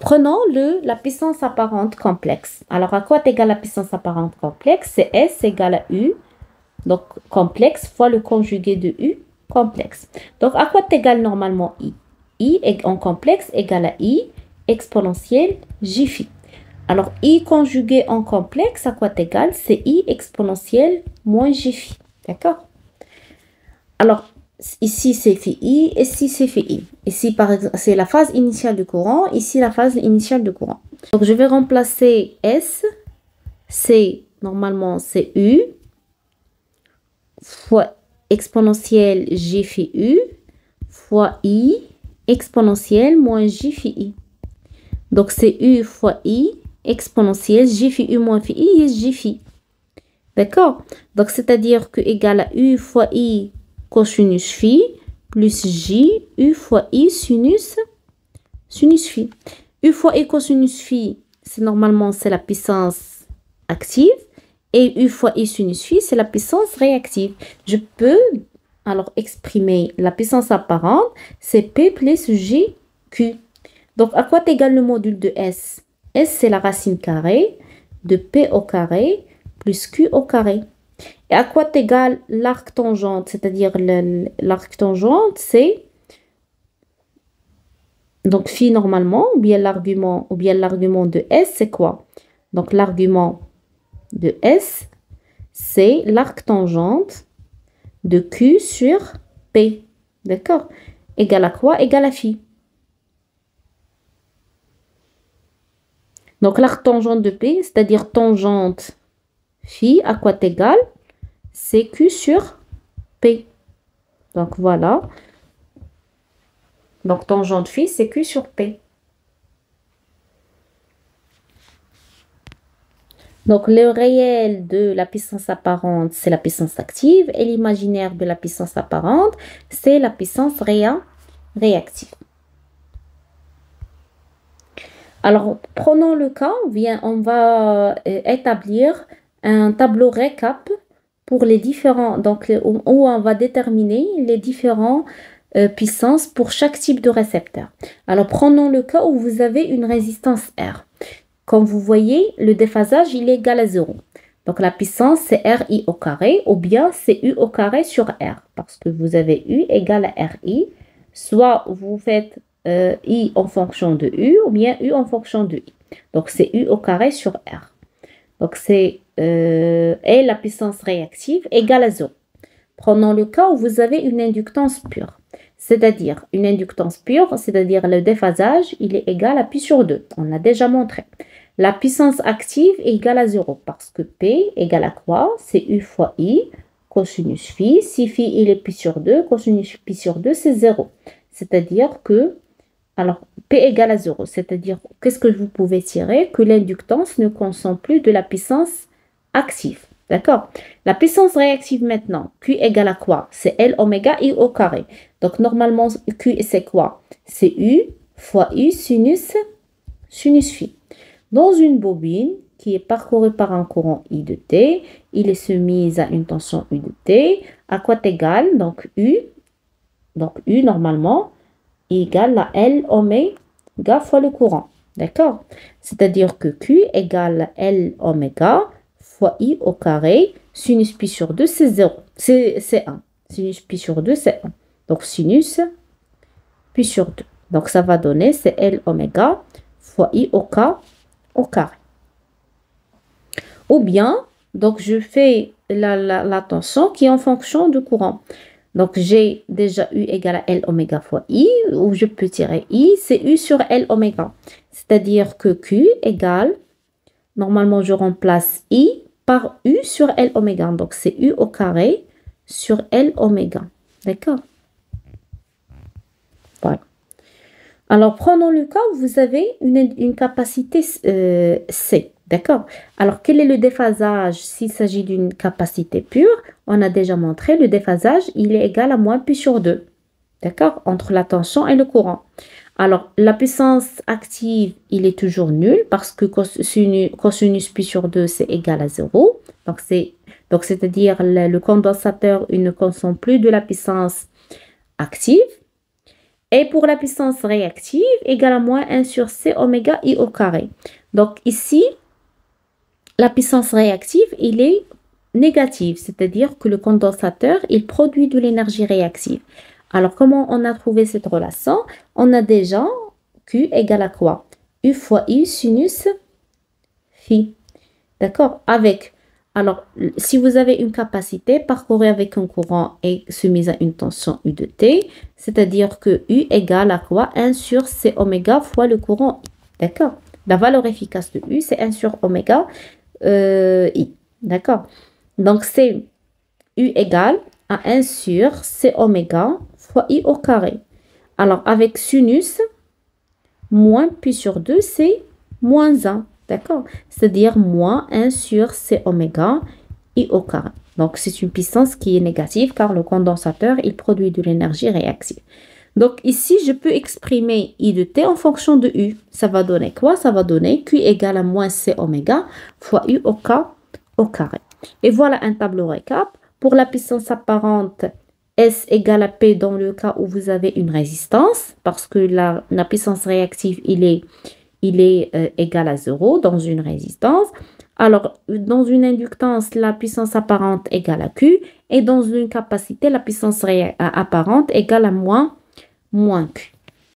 prenons la puissance apparente complexe. Alors, à quoi est égale la puissance apparente complexe? C'est S égale à U, donc complexe, fois le conjugué de U, complexe. Donc, à quoi est égal normalement I? I en complexe égale à I exponentielle j phi. Alors, I conjugué en complexe, à quoi est égal? C'est I exponentielle moins j phi. D'accord? Alors, ici, c'est phi I, ici, c'est phi I. Ici, par exemple, c'est la phase initiale du courant, ici, la phase initiale du courant. Donc, je vais remplacer S, c'est, normalement, c'est U, fois exponentielle J phi U, fois I, exponentielle moins J phi I. Donc, c'est U fois I, exponentielle J phi U moins phi I, et J phi. D'accord? Donc, c'est-à-dire que égal à U fois I cosinus phi plus J U fois I sinus phi. U fois I cosinus phi, c'est normalement c'est la puissance active et U fois I sinus phi, c'est la puissance réactive. Je peux alors exprimer la puissance apparente, c'est P plus J Q. Donc, à quoi est égal le module de S? S, c'est la racine carrée de P au carré plus Q au carré. Et à quoi est égal l'arc tangente? C'est-à-dire l'arc tangente, c'est donc phi normalement, ou bien l'argument de S, c'est quoi? Donc l'argument de S, c'est l'arc tangente de Q sur P. D'accord? Égal à quoi? Égal à phi. Donc l'arc tangente de P, c'est-à-dire tangente phi, à quoi est égal? C'est Q sur P. Donc voilà. Donc tangente phi, c'est Q sur P. Donc le réel de la puissance apparente, c'est la puissance active. Et l'imaginaire de la puissance apparente, c'est la puissance réactive. Alors prenons le cas, on va établir un tableau récap pour les différents, donc où on va déterminer les différents puissances pour chaque type de récepteur. Alors prenons le cas où vous avez une résistance R. Comme vous voyez, le déphasage il est égal à 0. Donc la puissance c'est RI au carré ou bien c'est U au carré sur R parce que vous avez U égale à RI. Soit vous faites I en fonction de U ou bien U en fonction de I. Donc c'est U au carré sur R. Donc c'est et la puissance réactive égale à 0. Prenons le cas où vous avez une inductance pure. C'est-à-dire une inductance pure, c'est-à-dire le déphasage, il est égal à pi sur 2. On l'a déjà montré. La puissance active est égale à 0 parce que P égale à quoi? C'est U fois I cosinus phi. Si phi il est pi sur 2, cosinus pi sur 2 c'est 0. C'est-à-dire que alors, P égale à 0, c'est-à-dire, qu'est-ce que vous pouvez tirer? Que l'inductance ne consomme plus de la puissance active. D'accord? La puissance réactive maintenant, Q égale à quoi? C'est L oméga I au carré. Donc, normalement, Q, c'est quoi? C'est U fois U sinus phi. Dans une bobine qui est parcourue par un courant I de T, il est soumis à une tension U de T. À quoi est égal? Donc, U normalement, égale à L oméga fois le courant. D'accord? C'est-à-dire que Q égale L oméga fois I au carré. Sinus pi sur 2, c'est 0. C'est 1. Sinus pi sur 2, c'est 1. Donc, sinus pi sur 2. Donc, ça va donner, c'est L oméga fois I au carré. Ou bien, donc, je fais la tension qui est en fonction du courant. Donc, j'ai déjà U égale à L oméga fois I, ou je peux tirer I, c'est U sur L oméga. C'est-à-dire que Q égale, normalement, je remplace I par U sur L oméga. Donc, c'est U au carré sur L oméga. D'accord? Voilà. Alors, prenons le cas où vous avez une capacité C. D'accord? Alors, quel est le déphasage s'il s'agit d'une capacité pure? On a déjà montré, le déphasage, il est égal à moins pi sur 2. D'accord? Entre la tension et le courant. Alors, la puissance active, il est toujours nul parce que cosinus pi sur 2, c'est égal à 0. Donc, c'est-à-dire le condensateur, il ne consomme plus de la puissance active. Et pour la puissance réactive, égale à moins 1 sur C oméga I au carré. Donc ici, la puissance réactive, il est négative, c'est-à-dire que le condensateur, il produit de l'énergie réactive. Alors, comment on a trouvé cette relation? On a déjà Q égale à quoi? U fois I sinus phi. D'accord? Alors, si vous avez une capacité parcourue avec un courant et soumise à une tension U de T, c'est-à-dire que U égale à quoi? 1 sur C oméga fois le courant I. D'accord? La valeur efficace de U, c'est 1 sur oméga I. D'accord? Donc, c'est U égale à 1 sur C oméga fois I au carré. Alors, avec sinus, moins pi sur 2, c'est moins 1. D'accord? C'est-à-dire moins 1 sur C oméga I au carré. Donc, c'est une puissance qui est négative car le condensateur, il produit de l'énergie réactive. Donc, ici, je peux exprimer I de T en fonction de U. Ça va donner quoi? Ça va donner Q égale à moins C oméga fois U au carré. Et voilà un tableau récap. Pour la puissance apparente, S égale à P dans le cas où vous avez une résistance, parce que la puissance réactive, il est égal à 0 dans une résistance. Alors, dans une inductance, la puissance apparente égale à Q, et dans une capacité, la puissance apparente égale à moins Q.